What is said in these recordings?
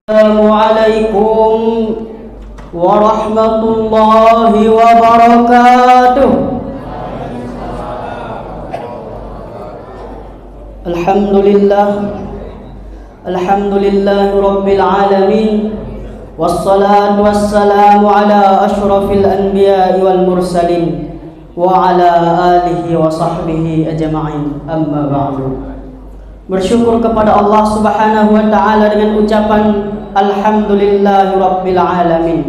Assalamualaikum warahmatullahi wabarakatuh. Alhamdulillah rabbil alamin, wassalatu wassalamu ala ashrafil anbiya'i wal mursalin wa ala alihi wa sahbihi ajma'in, amma ba'du. Bersyukur kepada Allah Subhanahu wa ta'ala dengan ucapan alhamdulillahi rabbil alamin,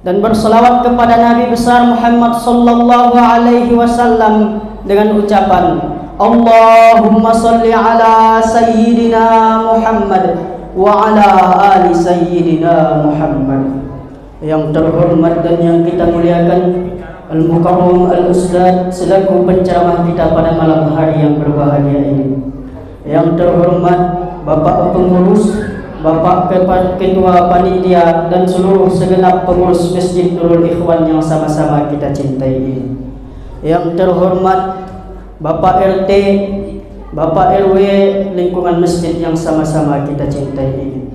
dan berselawat kepada Nabi besar Muhammad sallallahu alaihi wasallam dengan ucapan Allahumma salli ala sayyidina Muhammad wa ala ali sayyidina Muhammad. Yang terhormat dan yang kita muliakan Al-Mukarram Al-Ustadz selaku penceramah kita pada malam hari yang berbahagia ini. Yang terhormat Bapak Pengurus, Bapak Ketua Panitia, dan seluruh segenap pengurus Masjid Nurul Ikhwan yang sama-sama kita cintai ini. Yang terhormat Bapak RT, Bapak RW lingkungan masjid yang sama-sama kita cintai ini.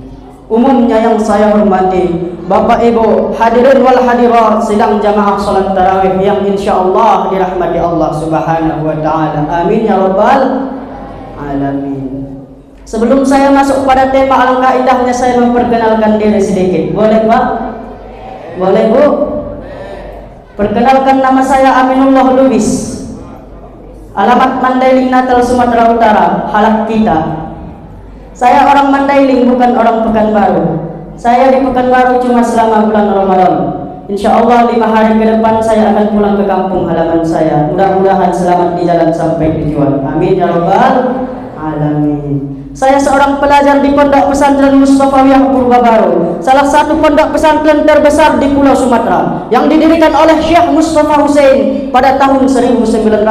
Umumnya yang saya hormati Bapak Ibu hadirin wal hadirat sedang jamaah salat tarawih yang insyaallah dirahmati Allah Subhanahu wa ta'ala. Amin ya rabbal alamin. Sebelum saya masuk pada tema, alangkah indahnya saya memperkenalkan diri sedikit. Boleh Pak? Boleh Bu? Perkenalkan, nama saya Aminullah Lubis. Alamat Mandailing, Natal, Sumatera Utara. Halak kita. Saya orang Mandailing, bukan orang Pekanbaru. Saya di Pekanbaru cuma selama bulan Ramadan. Insya Allah 5 hari ke depan saya akan pulang ke kampung halaman saya. Mudah-mudahan selamat di jalan sampai tujuan. Amin ya rabbal alamin. Saya seorang pelajar di Pondok Pesantren Mustafawiyah Purbabaru, salah satu pondok pesantren terbesar di Pulau Sumatera, yang didirikan oleh Syekh Mustafa Hussein pada tahun 1912,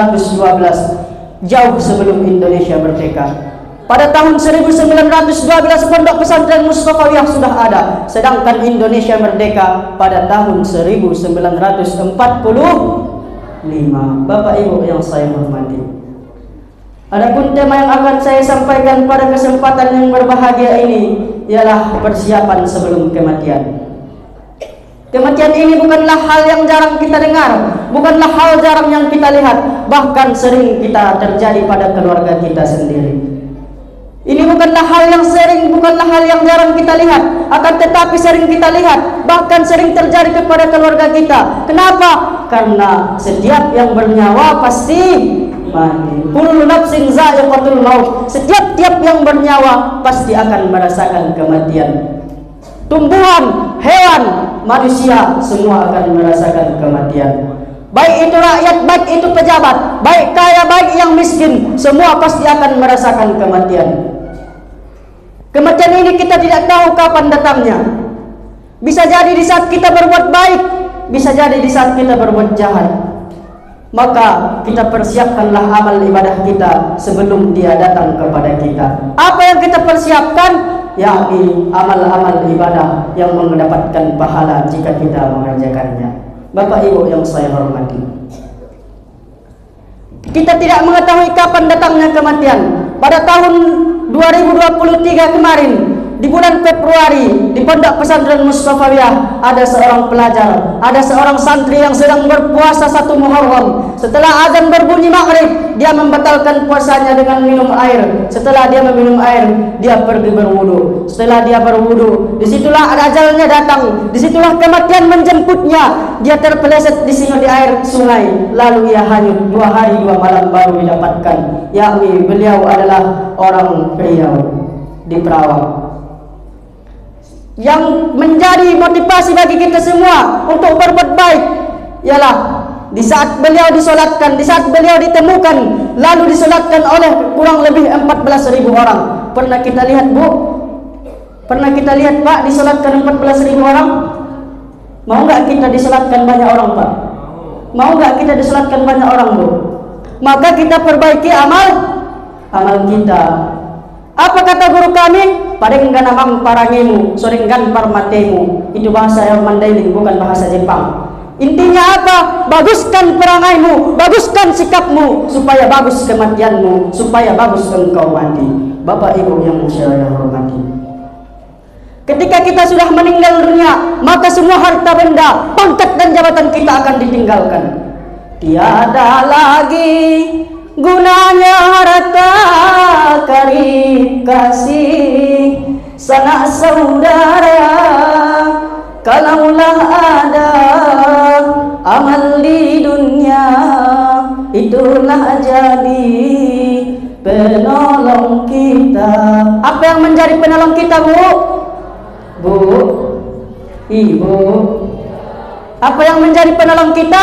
jauh sebelum Indonesia merdeka. Pada tahun 1912 Pondok Pesantren Mustafawiyah sudah ada, sedangkan Indonesia merdeka pada tahun 1945. Bapak Ibu yang saya hormati, adapun tema yang akan saya sampaikan pada kesempatan yang berbahagia ini ialah persiapan sebelum kematian. Kematian ini bukanlah hal yang jarang kita dengar, bukanlah hal jarang yang kita lihat, bahkan sering kita terjadi pada keluarga kita sendiri. Ini bukanlah hal yang sering, bukanlah hal yang jarang kita lihat, akan tetapi sering kita lihat, bahkan sering terjadi kepada keluarga kita. Kenapa? Karena setiap yang bernyawa pasti mati. Kullu nafsin za'iqatul maut. Setiap yang bernyawa pasti akan merasakan kematian. Tumbuhan, hewan, manusia semua akan merasakan kematian. Baik itu rakyat, baik itu pejabat, baik kaya, baik yang miskin, semua pasti akan merasakan kematian. Kematian ini kita tidak tahu kapan datangnya. Bisa jadi di saat kita berbuat baik, bisa jadi di saat kita berbuat jahat. Maka kita persiapkanlah amal ibadah kita sebelum dia datang kepada kita. Apa yang kita persiapkan? Yakni amal-amal ibadah yang mendapatkan pahala jika kita mengerjakannya. Bapak Ibu yang saya hormati, kita tidak mengetahui kapan datangnya kematian. Pada tahun 2023 kemarin, di bulan Februari, di Pondok Pesantren Mustafawiyah ada seorang pelajar, ada seorang santri yang sedang berpuasa 1 Muharram. Setelah azan berbunyi maghrib, dia membatalkan puasanya dengan minum air. Setelah dia meminum air, dia pergi berwudu. Setelah dia berwudu, disitulah ajalnya datang, disitulah kematian menjemputnya. Dia terpeleset di air sungai, lalu ia hanyut. 2 hari 2 malam baru didapatkan. Yakni beliau adalah orang Riau di Perawang. Yang menjadi motivasi bagi kita semua untuk berbuat baik ialah di saat beliau disolatkan, di saat beliau ditemukan lalu disolatkan oleh kurang lebih 14.000 orang. Pernah kita lihat Bu? Pernah kita lihat Pak disolatkan 14.000 orang? Mau nggak kita disolatkan banyak orang Pak? Mau nggak kita disolatkan banyak orang Bu? Maka kita perbaiki amal kita. Apa kata guru kami? Paringgan namang parangimu, soringgan parmatemu. Itu bahasa yang Mandailing, bukan bahasa Jepang. Intinya apa? Baguskan perangaimu, baguskan sikapmu, supaya bagus kematianmu, supaya bagus engkau mati. Bapak Ibu yang saya hormati, Ketika kita sudah meninggal dunia, maka semua harta benda, pangkat dan jabatan kita akan ditinggalkan. Tiada lagi gunanya harta, karib kasih, sanak saudara, kalaulah ada amal di dunia, itulah jadi penolong kita. Apa yang menjadi penolong kita, Bu? Bu, Ibu, apa yang menjadi penolong kita?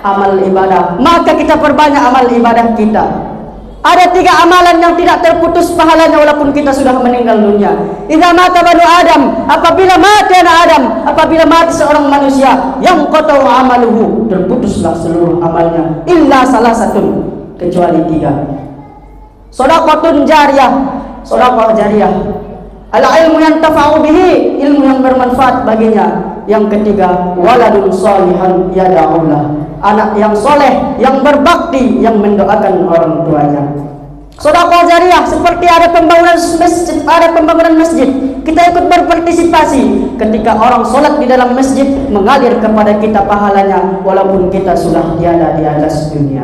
Amal ibadah. Maka kita perbanyak amal ibadah kita. Ada 3 amalan yang tidak terputus pahalanya walaupun kita sudah meninggal dunia. Idza mata banu Adam, apabila mati anak Adam, apabila mati seorang manusia, yang qata'u amaluhu, terputuslah seluruh amalnya, illa salah satu, kecuali 3. Shadaqatun jariyah, sedekah jariyah. Al-ilmu yang tafa'u bihi, ilmu yang bermanfaat baginya. Yang ketiga, waladun shalihan yad'ulah, anak yang soleh, yang berbakti, yang mendoakan orang tuanya. Sedekah jariyah seperti ada pembangunan masjid, kita ikut berpartisipasi. Ketika orang sholat di dalam masjid, mengalir kepada kita pahalanya walaupun kita sudah tiada di atas dunia.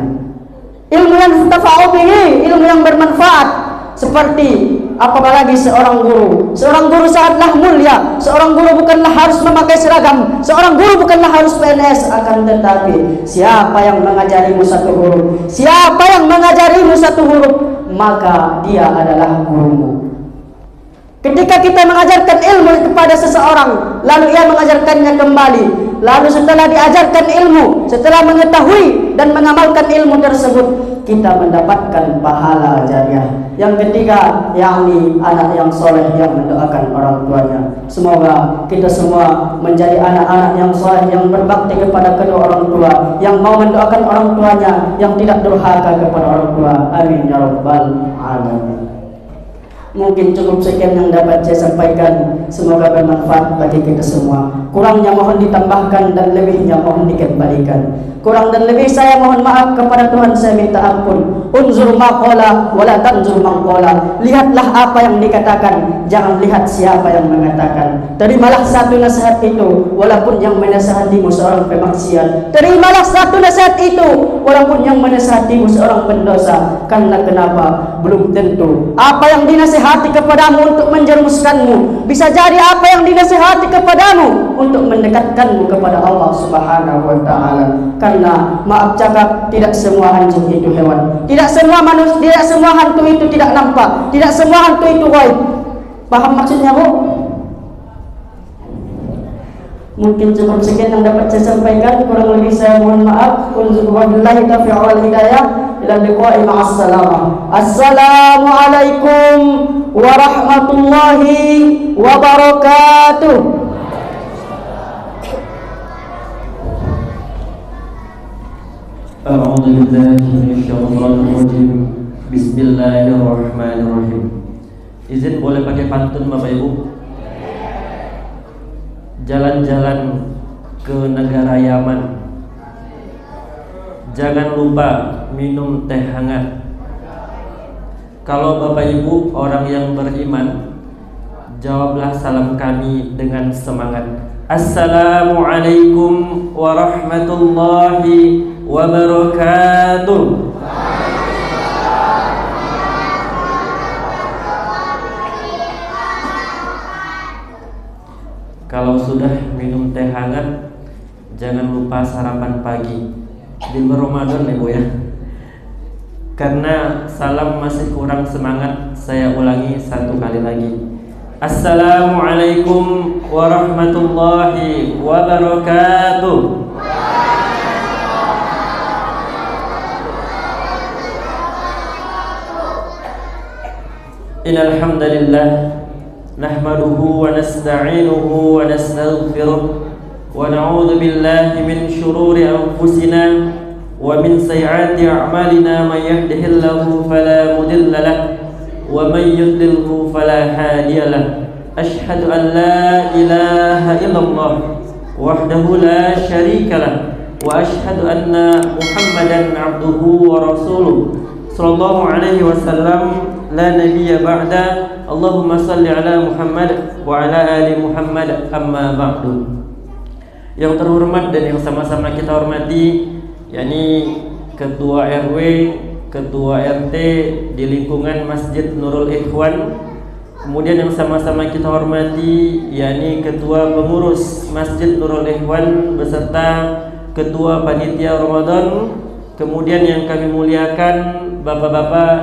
Ilmu yang tafa'u bihi, ilmu yang bermanfaat. Seperti apalagi seorang guru. Seorang guru sangatlah mulia. Seorang guru bukanlah harus memakai seragam. Seorang guru bukanlah harus PNS. Akan tetapi siapa yang mengajarimu satu huruf, siapa yang mengajarimu satu huruf, maka dia adalah gurumu. Ketika kita mengajarkan ilmu kepada seseorang, lalu ia mengajarkannya kembali, lalu setelah diajarkan ilmu, setelah mengetahui dan mengamalkan ilmu tersebut, kita mendapatkan pahala jariyah. Yang ketiga, yakni anak yang soleh yang mendoakan orang tuanya. Semoga kita semua menjadi anak-anak yang soleh, yang berbakti kepada kedua orang tua, yang mau mendoakan orang tuanya, yang tidak durhaka kepada orang tua. Amin ya rabbal alamin. Mungkin cukup sekian yang dapat saya sampaikan. Semoga bermanfaat bagi kita semua. Kurangnya mohon ditambahkan dan lebihnya mohon dikembalikan. Kurang dan lebih saya mohon maaf kepada Tuhan, saya minta ampun. Unzur ma qala wa la tanzur man qala. Lihatlah apa yang dikatakan, jangan lihat siapa yang mengatakan. Terimalah satu nasihat itu walaupun yang menasihatimu seorang pemaksiat. Terimalah satu nasihat itu walaupun yang menasihatimu seorang pendosa. Karena kenapa? Belum tentu apa yang dinasihati kepadamu untuk menjerumuskanmu, bisa jadi apa yang dinasihati kepadamu untuk mendekatkanmu kepada Allah Subhanahu wa taala. Karena maaf cakap, tidak semua anjing itu hewan, tidak semua manusia, tidak semua hantu itu tidak nampak, tidak semua hantu itu gaib. Paham maksudnya, Bu? Mungkin cukup sekian yang dapat saya sampaikan. Kurang lebih saya mohon maaf. Wabillahi taufiq wal hidayah. Ila liqa'i ma'as salamah. Assalamualaikum warahmatullahi wabarakatuh. A'udzu billahi minasyaitonir rajim. Bismillahirrahmanirrahim. Izin boleh pakai pantun Bapak Ibu? Jalan-jalan ke negara Yaman, jangan lupa minum teh hangat. Kalau Bapak Ibu orang yang beriman, jawablah salam kami dengan semangat. Assalamualaikum warahmatullahi wabarakatuh. Kalau sudah minum teh hangat, jangan lupa sarapan pagi. Di Ramadan ya Bu ya. Karena salam masih kurang semangat, saya ulangi satu kali lagi. Assalamualaikum warahmatullahi wabarakatuh. Innal hamdalillah nahmaduhu wa nasta'inuhu wa nastaghfiruh wa na'udzu billahi min shururi anfusina wa min sayyiati a'malina. Man yahdihillahu fala mudilla lahu wa man yudlilhu fala hadiya lahu. Asyhadu an la ilaha illallah wahdahu la syarika lahu wa asyhadu anna Muhammadan abduhu wa rasuluh sallallahu alaihi wasallam la nabiyya ba'da. Allahumma salli ala Muhammad wa ala ali Muhammad, amma ba'du. Yang terhormat dan yang sama-sama kita hormati, yakni Ketua RW, Ketua RT di lingkungan Masjid Nurul Ikhwan. Kemudian yang sama-sama kita hormati, yakni Ketua Pengurus Masjid Nurul Ikhwan beserta Ketua Panitia Ramadan. Kemudian yang kami muliakan bapak-bapak,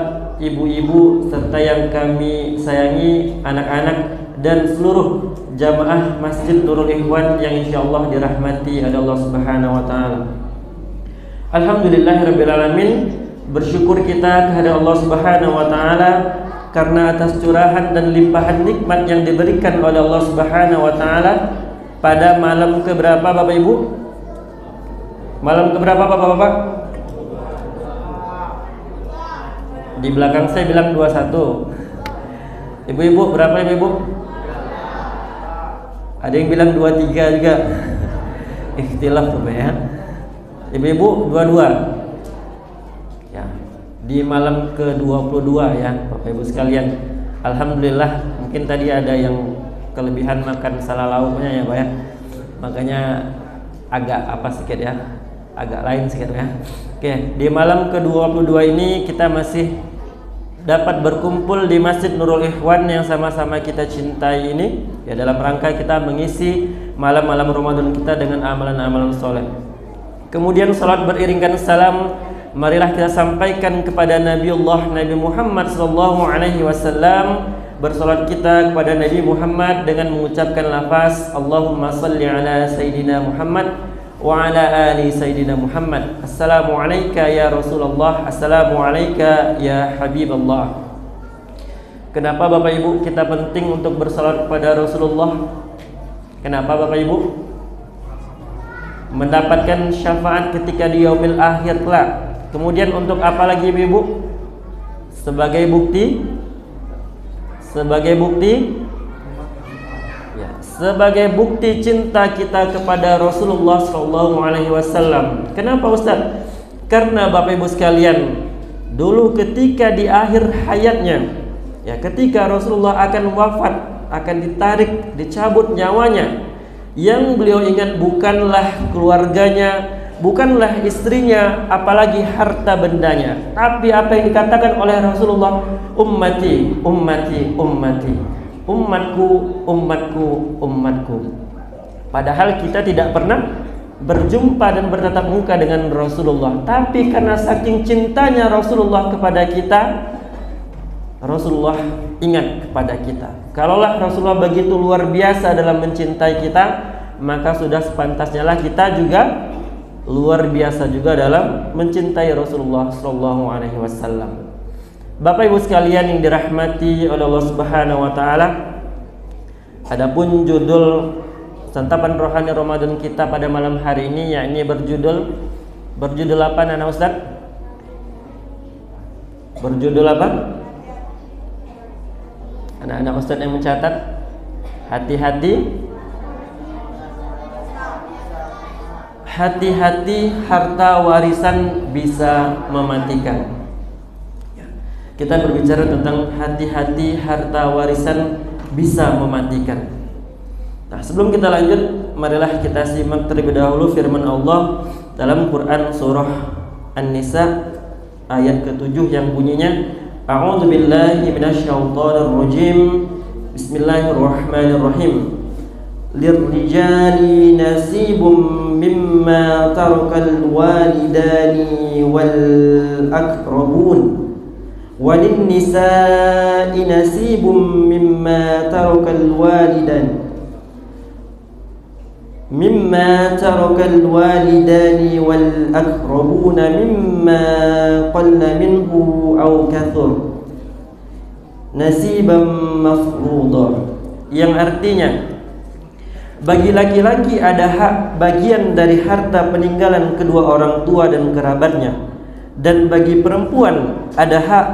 ibu-ibu, serta yang kami sayangi anak-anak dan seluruh jamaah Masjid Nurul Ikhwan yang insyaallah dirahmati oleh Allah Subhanahu wa taala. Alhamdulillahirabbil alamin, bersyukur kita kepada Allah Subhanahu wa taala karena atas curahan dan limpahan nikmat yang diberikan oleh Allah Subhanahu wa taala pada malam keberapa Bapak Ibu? Malam keberapa Bapak-bapak? Di belakang saya bilang 21. Ibu-ibu berapa ibu-ibu? Ada yang bilang 23 juga. Ikhtilaf Bapak ya. Ibu-ibu 22. Ya, di malam ke-22 ya Bapak Ibu sekalian. Alhamdulillah, mungkin tadi ada yang kelebihan makan salah lauknya ya Pak ya. Makanya agak apa sedikit ya. Agak lain sedikit ya. Oke, di malam ke-22 ini kita masih dapat berkumpul di Masjid Nurul Ikhwan yang sama-sama kita cintai ini ya, dalam rangka kita mengisi malam-malam Ramadan kita dengan amalan-amalan soleh. Kemudian salat beriringkan salam, marilah kita sampaikan kepada Nabiullah Nabi Muhammad sallallahu alaihi wasallam. Bersalat kita kepada Nabi Muhammad dengan mengucapkan lafaz Allahumma salli ala Sayyidina Muhammad wa ala ali Sayyidina Muhammad. Assalamu alayka ya Rasulullah, assalamu alayka ya Habiballah. Kenapa Bapak Ibu kita penting untuk bersalat kepada Rasulullah? Kenapa Bapak Ibu? Mendapatkan syafaat ketika di yaumil akhir kelak. Kemudian untuk apa lagi Ibu? Sebagai bukti ya, sebagai bukti cinta kita kepada Rasulullah sallallahu alaihi wasallam. Kenapa Ustaz? Karena Bapak Ibu sekalian, dulu ketika di akhir hayatnya, ya ketika Rasulullah akan wafat, akan ditarik, dicabut nyawanya, yang beliau ingat bukanlah keluarganya, bukanlah istrinya, apalagi harta bendanya, tapi apa yang dikatakan oleh Rasulullah, ummati, ummati, ummati, umatku, umatku, umatku. Padahal kita tidak pernah berjumpa dan bertatap muka dengan Rasulullah, tapi karena saking cintanya Rasulullah kepada kita, Rasulullah ingat kepada kita. Kalaulah Rasulullah begitu luar biasa dalam mencintai kita, maka sudah sepantasnya lah kita juga luar biasa juga dalam mencintai Rasulullah sallallahu alaihi wasallam. Bapak Ibu sekalian yang dirahmati oleh Allah Subhanahu wa taala, adapun judul santapan rohani Ramadan kita pada malam hari ini yakni berjudul apa Nana Ustaz? Berjudul apa? Anak-anak Ustaz yang mencatat, hati-hati harta warisan bisa mematikan. Kita berbicara tentang hati-hati harta warisan bisa mematikan. Nah, sebelum kita lanjut, marilah kita simak terlebih dahulu firman Allah dalam Quran surah An-Nisa ayat ke-7 yang bunyinya A'udzu billahi minasyaitonir rajim. Bismillahirrahmanirrahim. Lirrijali nasibum mimma tarakal walidani wal aqrabun walin nisa'i nasibum mimma tarakal walidani wal aqrabuna mimma qalla minhu aw kathur nasiban mafruḍa, yang artinya bagi laki-laki ada hak bagian dari harta peninggalan kedua orang tua dan kerabatnya, dan bagi perempuan ada hak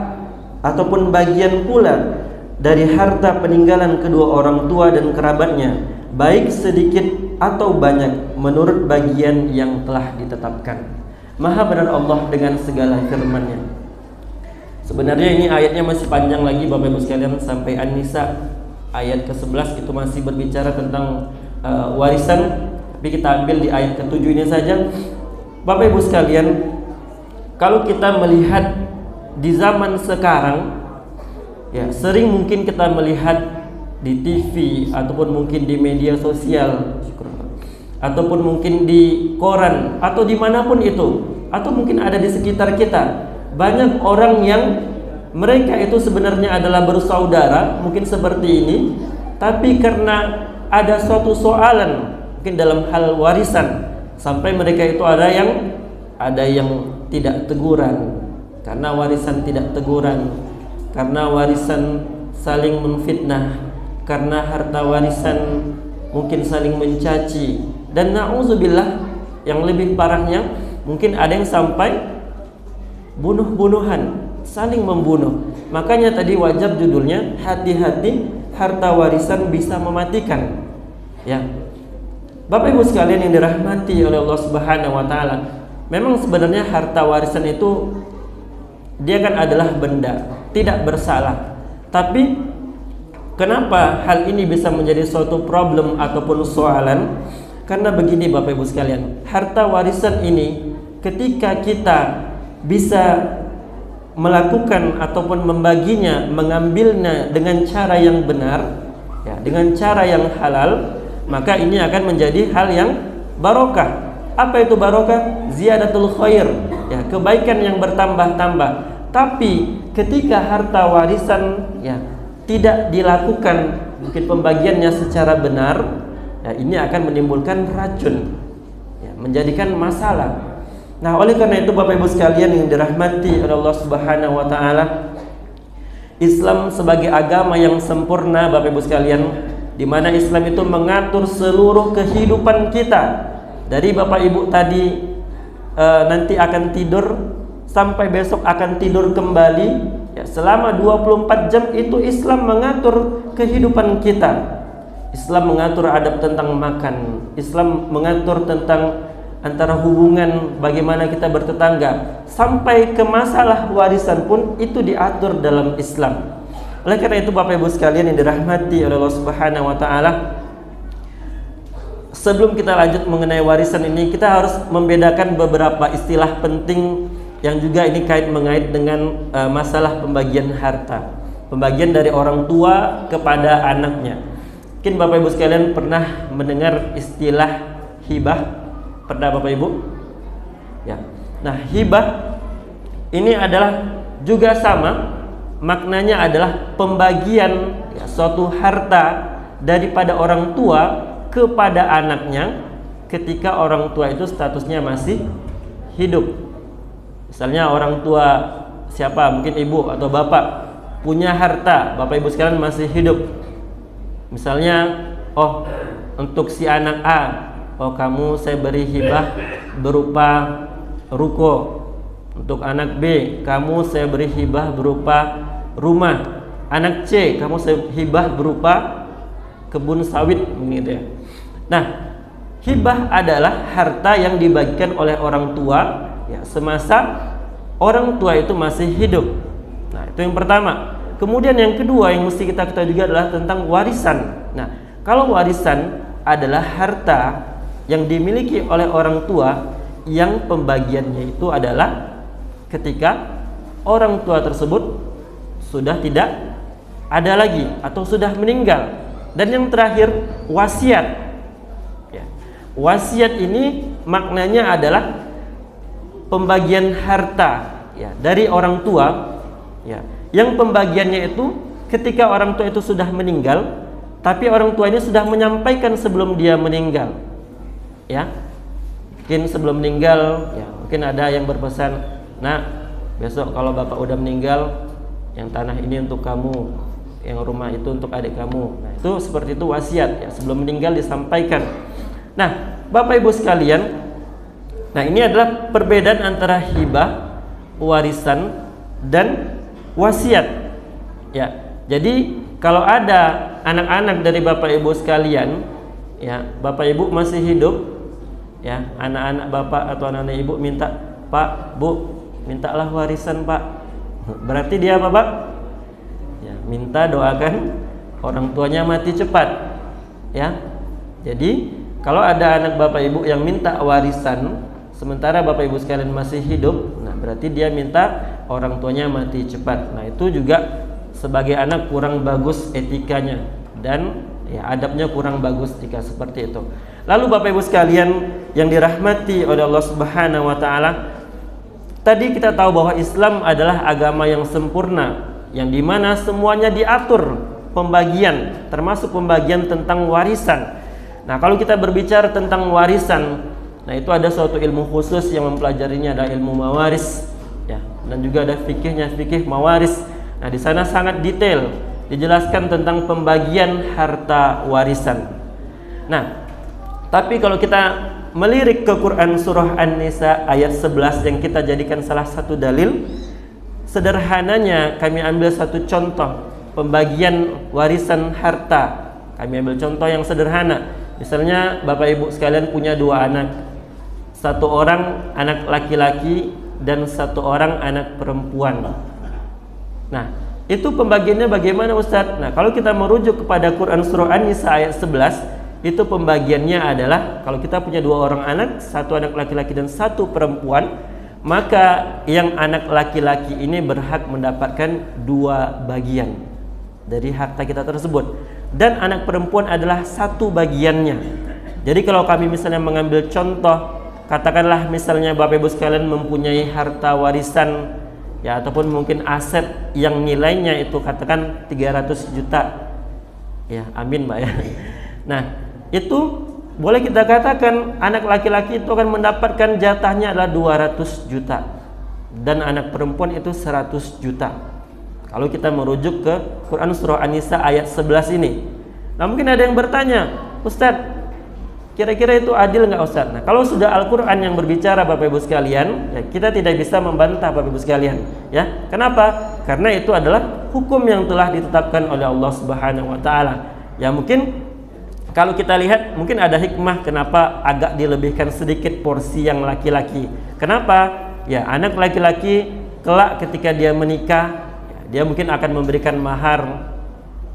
ataupun bagian pula dari harta peninggalan kedua orang tua dan kerabatnya, baik sedikit atau banyak menurut bagian yang telah ditetapkan. Maha benar Allah dengan segala firman-Nya. Sebenarnya ini ayatnya masih panjang lagi Bapak Ibu sekalian, sampai An-Nisa ayat ke-11 itu masih berbicara tentang warisan. Tapi kita ambil di ayat ke-7 ini saja. Bapak Ibu sekalian, kalau kita melihat di zaman sekarang, ya sering mungkin kita melihat di TV ataupun mungkin di media sosial, ataupun mungkin di koran atau dimanapun itu, atau mungkin ada di sekitar kita, banyak orang yang mereka itu sebenarnya adalah bersaudara, mungkin seperti ini, tapi karena ada suatu soalan mungkin dalam hal warisan, sampai mereka itu ada yang tidak teguran, karena warisan tidak teguran, karena warisan saling menfitnah, karena harta warisan mungkin saling mencaci, dan na'udzubillah yang lebih parahnya mungkin ada yang sampai bunuh-bunuhan, saling membunuh. Makanya tadi wajib judulnya, hati-hati harta warisan bisa mematikan. Ya, Bapak Ibu sekalian yang dirahmati oleh Allah Subhanahu wa taala, memang sebenarnya harta warisan itu dia kan adalah benda, tidak bersalah. Tapi kenapa hal ini bisa menjadi suatu problem ataupun soalan? Karena begini Bapak Ibu sekalian, harta warisan ini ketika kita bisa melakukan ataupun membaginya, mengambilnya dengan cara yang benar, ya, dengan cara yang halal, maka ini akan menjadi hal yang barokah. Apa itu barokah? Ziyadatul khair, ya, kebaikan yang bertambah-tambah. Tapi ketika harta warisan ya tidak dilakukan mungkin pembagiannya secara benar, ya, ini akan menimbulkan racun, ya, menjadikan masalah. Nah, oleh karena itu Bapak Ibu sekalian yang dirahmati oleh Allah Subhanahu wa taala, Islam sebagai agama yang sempurna Bapak Ibu sekalian, di mana Islam itu mengatur seluruh kehidupan kita. Dari Bapak Ibu tadi nanti akan tidur sampai besok akan tidur kembali, ya, selama 24 jam itu Islam mengatur kehidupan kita. Islam mengatur adab tentang makan, Islam mengatur tentang antara hubungan bagaimana kita bertetangga, sampai ke masalah warisan pun itu diatur dalam Islam. Oleh karena itu Bapak Ibu sekalian yang dirahmati oleh Allah Subhanahu wa taala, sebelum kita lanjut mengenai warisan ini, kita harus membedakan beberapa istilah penting yang juga ini mengait dengan masalah pembagian harta, pembagian dari orang tua kepada anaknya. Mungkin Bapak Ibu sekalian pernah mendengar istilah hibah. Pernah Bapak Ibu? Ya. Nah, hibah ini adalah juga sama, maknanya adalah pembagian, ya, suatu harta daripada orang tua kepada anaknya ketika orang tua itu statusnya masih hidup. Misalnya orang tua siapa, mungkin ibu atau bapak punya harta, Bapak Ibu sekalian masih hidup. Misalnya, oh untuk si anak A, oh kamu saya beri hibah berupa ruko. Untuk anak B, kamu saya beri hibah berupa rumah. Anak C, kamu saya hibah berupa kebun sawit, gitu ya. Nah, hibah adalah harta yang dibagikan oleh orang tua, ya, semasa orang tua itu masih hidup. Nah, itu yang pertama. Kemudian yang kedua yang mesti kita ketahui juga adalah tentang warisan. Nah, kalau warisan adalah harta yang dimiliki oleh orang tua yang pembagiannya itu adalah ketika orang tua tersebut sudah tidak ada lagi atau sudah meninggal. Dan yang terakhir, wasiat, ya. Wasiat ini maknanya adalah pembagian harta, ya, dari orang tua, ya, yang pembagiannya itu ketika orang tua itu sudah meninggal, tapi orang tua ini sudah menyampaikan sebelum dia meninggal, ya. Mungkin sebelum meninggal, ya, mungkin ada yang berpesan, nah besok kalau bapak udah meninggal, yang tanah ini untuk kamu, yang rumah itu untuk adik kamu. Nah, itu seperti itu wasiat, ya, sebelum meninggal disampaikan. Nah, Bapak Ibu sekalian, nah ini adalah perbedaan antara hibah, warisan, dan wasiat, ya. Jadi kalau ada anak-anak dari Bapak Ibu sekalian, ya, Bapak Ibu masih hidup, ya, anak-anak Bapak atau anak-anak Ibu minta, Pak, Bu, mintalah warisan Pak, Berarti dia apa, Pak? Ya, minta doakan orang tuanya mati cepat. Ya. Jadi, kalau ada anak Bapak Ibu yang minta warisan sementara Bapak Ibu sekalian masih hidup, nah berarti dia minta orang tuanya mati cepat. Nah, itu juga sebagai anak kurang bagus etikanya dan ya adabnya kurang bagus jika seperti itu. Lalu Bapak Ibu sekalian yang dirahmati oleh Allah Subhanahu wa taala, tadi kita tahu bahwa Islam adalah agama yang sempurna, yang dimana semuanya diatur pembagian, termasuk pembagian tentang warisan. Nah, kalau kita berbicara tentang warisan, nah itu ada suatu ilmu khusus yang mempelajarinya, ada ilmu mawaris, ya, dan juga ada fikihnya, fikih mawaris. Nah, di sana sangat detail dijelaskan tentang pembagian harta warisan. Nah, tapi kalau kita melirik ke Quran surah An-Nisa ayat 11 yang kita jadikan salah satu dalil, sederhananya kami ambil satu contoh pembagian warisan harta. Kami ambil contoh yang sederhana. Misalnya Bapak Ibu sekalian punya dua anak, satu orang anak laki-laki dan satu orang anak perempuan. Nah, itu pembagiannya bagaimana, Ustadz? Nah, kalau kita merujuk kepada Quran surah An-Nisa ayat 11, itu pembagiannya adalah kalau kita punya dua orang anak, satu anak laki-laki dan satu perempuan, maka yang anak laki-laki ini berhak mendapatkan dua bagian dari harta kita tersebut, dan anak perempuan adalah satu bagiannya. Jadi kalau kami misalnya mengambil contoh, katakanlah misalnya Bapak Ibu sekalian mempunyai harta warisan, ya, ataupun mungkin aset yang nilainya itu katakan 300 juta, ya, amin Mbak ya. Nah, itu boleh kita katakan anak laki-laki itu akan mendapatkan jatahnya adalah 200 juta dan anak perempuan itu 100 juta. Kalau kita merujuk ke Quran surah An-Nisa ayat 11 ini. Nah, mungkin ada yang bertanya, Ustadz, kira-kira itu adil nggak Ustadz? Nah, kalau sudah Al-Quran yang berbicara Bapak Ibu sekalian, ya, kita tidak bisa membantah Bapak Ibu sekalian, ya. Kenapa? Karena itu adalah hukum yang telah ditetapkan oleh Allah Subhanahu wa taala. Ya, mungkin kalau kita lihat mungkin ada hikmah kenapa agak dilebihkan sedikit porsi yang laki-laki. Kenapa? Ya, anak laki-laki kelak ketika dia menikah, dia mungkin akan memberikan mahar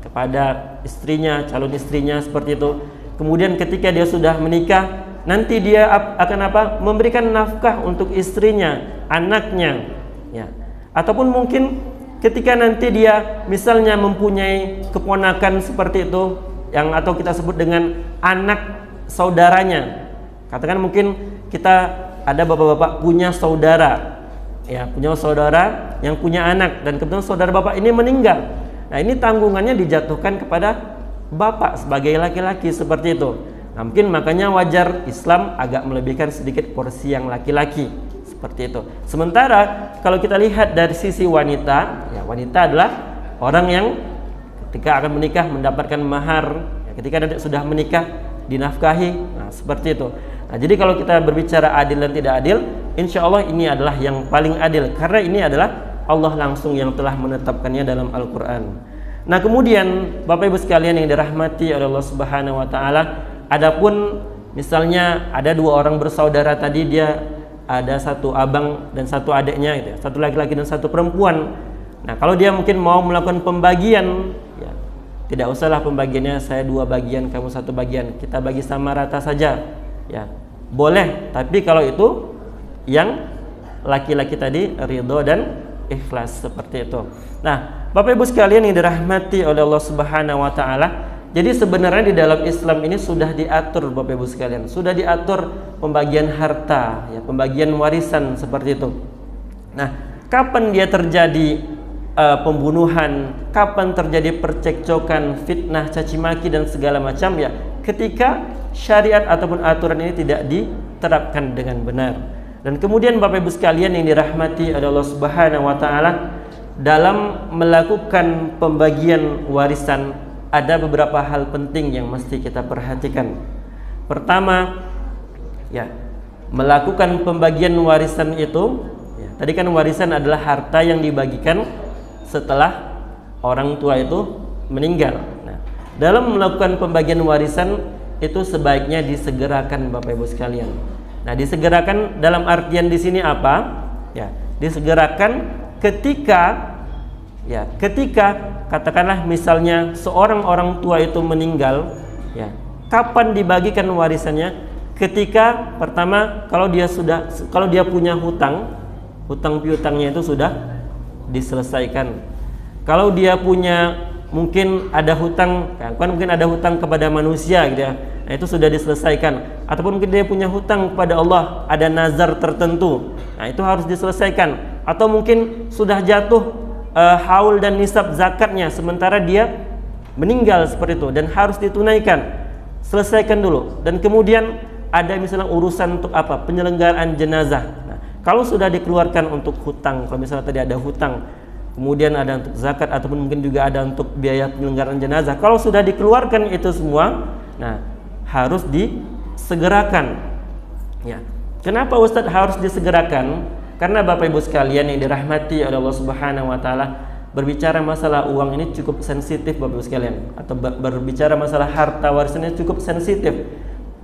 kepada istrinya, calon istrinya seperti itu. Kemudian ketika dia sudah menikah, nanti dia akan apa? Memberikan nafkah untuk istrinya, anaknya, ya. Ataupun mungkin ketika nanti dia misalnya mempunyai keponakan seperti itu, yang atau kita sebut dengan anak saudaranya. Katakan mungkin kita ada bapak-bapak punya saudara, ya, punya saudara yang punya anak, dan kebetulan saudara bapak ini meninggal. Nah, ini tanggungannya dijatuhkan kepada bapak sebagai laki-laki seperti itu. Nah, mungkin makanya wajar Islam agak melebihkan sedikit porsi yang laki-laki seperti itu. Sementara kalau kita lihat dari sisi wanita, ya, wanita adalah orang yang ketika akan menikah mendapatkan mahar, ya, ketika nanti sudah menikah dinafkahi. Nah, seperti itu. Nah, jadi kalau kita berbicara adil dan tidak adil, insya Allah ini adalah yang paling adil, karena ini adalah Allah langsung yang telah menetapkannya dalam Al-Quran. Nah, kemudian Bapak Ibu sekalian yang dirahmati oleh Allah Subhanahu wa taala, adapun misalnya ada dua orang bersaudara tadi, dia ada satu abang dan satu adiknya gitu, satu laki-laki dan satu perempuan. Nah, kalau dia mungkin mau melakukan pembagian, ya, tidak usahlah pembagiannya saya dua bagian, kamu satu bagian, kita bagi sama rata saja, ya, boleh. Tapi kalau itu yang laki-laki tadi ridho dan ikhlas seperti itu. Nah, Bapak Ibu sekalian yang dirahmati oleh Allah Subhanahu wa taala, jadi sebenarnya di dalam Islam ini sudah diatur Bapak Ibu sekalian, sudah diatur pembagian harta, ya, pembagian warisan seperti itu. Nah, kapan dia terjadi pembunuhan, kapan terjadi percekcokan, fitnah, caci maki dan segala macam, ya, ketika syariat ataupun aturan ini tidak diterapkan dengan benar. Dan kemudian Bapak Ibu sekalian yang dirahmati oleh Allah Subhanahu wa taala, dalam melakukan pembagian warisan ada beberapa hal penting yang mesti kita perhatikan. Pertama, ya, melakukan pembagian warisan itu, ya, tadi kan warisan adalah harta yang dibagikan setelah orang tua itu meninggal. Nah, dalam melakukan pembagian warisan itu sebaiknya disegerakan Bapak Ibu sekalian. Nah, disegerakan dalam artian di sini apa? Ya, disegerakan ketika katakanlah misalnya seorang orang tua itu meninggal, ya, kapan dibagikan warisannya? Ketika pertama kalau dia punya hutang piutangnya itu sudah diselesaikan. Kalau dia punya mungkin ada hutang, kan mungkin ada hutang kepada manusia gitu ya. Nah, itu sudah diselesaikan. Ataupun mungkin dia punya hutang kepada Allah, ada nazar tertentu. Nah, itu harus diselesaikan. Atau mungkin sudah jatuh haul dan nisab zakatnya sementara dia meninggal seperti itu dan harus ditunaikan. Selesaikan dulu. Dan kemudian ada misalnya urusan untuk apa? Penyelenggaraan jenazah. Nah, kalau sudah dikeluarkan untuk hutang, kalau misalnya tadi ada hutang, kemudian ada untuk zakat ataupun mungkin juga ada untuk biaya penyelenggaraan jenazah. Kalau sudah dikeluarkan itu semua, nah harus disegerakan. Ya. Kenapa Ustadz harus disegerakan? Karena Bapak Ibu sekalian yang dirahmati oleh Allah Subhanahu wa taala, berbicara masalah uang ini cukup sensitif Bapak Ibu sekalian, atau berbicara masalah harta warisan ini cukup sensitif.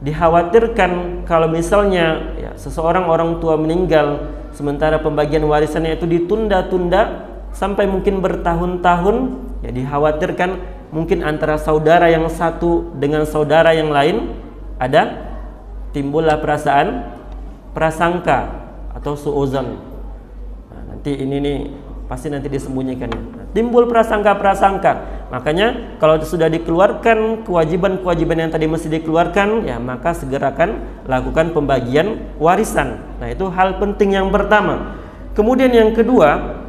Dikhawatirkan kalau misalnya ya, seseorang orang tua meninggal sementara pembagian warisannya itu ditunda-tunda sampai mungkin bertahun-tahun, ya dikhawatirkan mungkin antara saudara yang satu dengan saudara yang lain ada timbullah perasaan prasangka atau suuzon. Nah, nanti ini nih pasti nanti disembunyikan. Nah, timbul prasangka-prasangka. Makanya kalau sudah dikeluarkan kewajiban-kewajiban yang tadi mesti dikeluarkan, ya maka segerakan lakukan pembagian warisan. Nah, itu hal penting yang pertama. Kemudian yang kedua,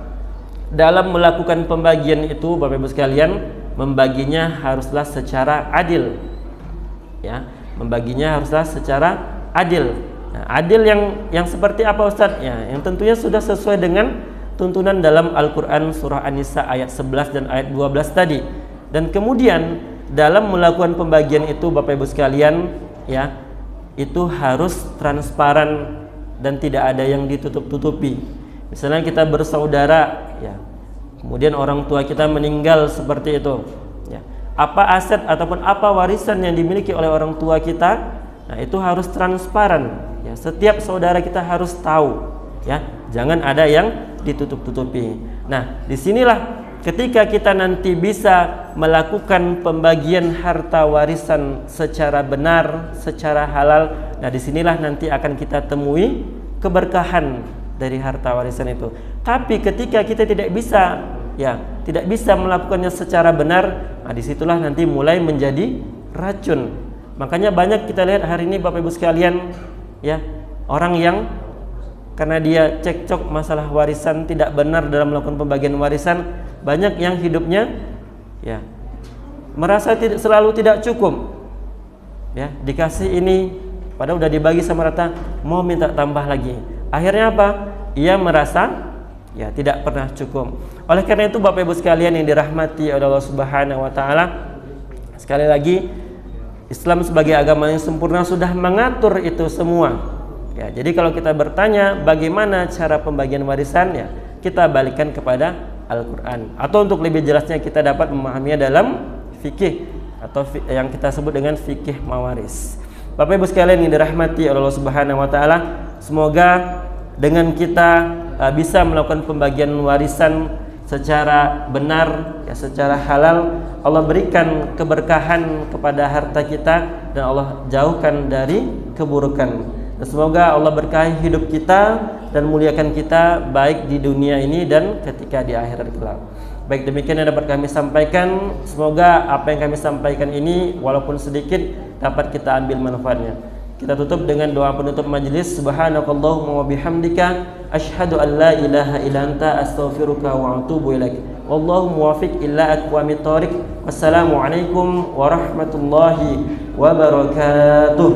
dalam melakukan pembagian itu Bapak Ibu sekalian, membaginya haruslah secara adil. Ya, membaginya haruslah secara adil. Nah, adil yang seperti apa Ustadz? Ya, yang tentunya sudah sesuai dengan tuntunan dalam Al-Quran surah An-Nisa ayat 11 dan ayat 12 tadi. Dan kemudian dalam melakukan pembagian itu Bapak Ibu sekalian, ya, itu harus transparan dan tidak ada yang ditutup-tutupi. Misalnya kita bersaudara, ya, kemudian orang tua kita meninggal seperti itu, ya, apa aset ataupun apa warisan yang dimiliki oleh orang tua kita, nah itu harus transparan, ya, setiap saudara kita harus tahu, ya, jangan ada yang ditutup-tutupi. Nah, disinilah ketika kita nanti bisa melakukan pembagian harta warisan secara benar, secara halal, nah disinilah nanti akan kita temui keberkahan dari harta warisan itu. Tapi ketika kita tidak bisa, ya, tidak bisa melakukannya secara benar, nah disitulah nanti mulai menjadi racun. Makanya banyak kita lihat hari ini Bapak Ibu sekalian, ya, orang yang karena dia cekcok masalah warisan, tidak benar dalam melakukan pembagian warisan, banyak yang hidupnya, ya, merasa selalu tidak cukup, ya, dikasih ini padahal udah dibagi sama rata, mau minta tambah lagi. Akhirnya apa? Ia merasa, ya, tidak pernah cukup. Oleh karena itu Bapak Ibu sekalian yang dirahmati oleh Allah Subhanahu wa taala, sekali lagi Islam sebagai agama yang sempurna sudah mengatur itu semua. Ya, jadi kalau kita bertanya bagaimana cara pembagian warisan, ya, kita balikkan kepada Al-Quran. Atau untuk lebih jelasnya kita dapat memahaminya dalam fikih atau yang kita sebut dengan fikih mawaris. Bapak Ibu sekalian yang dirahmati oleh Allah Subhanahu wa taala, semoga dengan kita bisa melakukan pembagian warisan secara benar, ya, secara halal, Allah berikan keberkahan kepada harta kita dan Allah jauhkan dari keburukan. Dan semoga Allah berkahi hidup kita dan muliakan kita baik di dunia ini dan ketika di akhirat kelak. Baik, demikian yang dapat kami sampaikan. Semoga apa yang kami sampaikan ini walaupun sedikit dapat kita ambil manfaatnya. Kita tutup dengan doa penutup majelis. Subhanakallahumma wa bihamdika asyhadu an la ilaha illa anta astaghfiruka wa atubu ilaik. Wallahu muwaffiq illa aqwamit thoriq. Wassalamualaikum warahmatullahi wabarakatuh.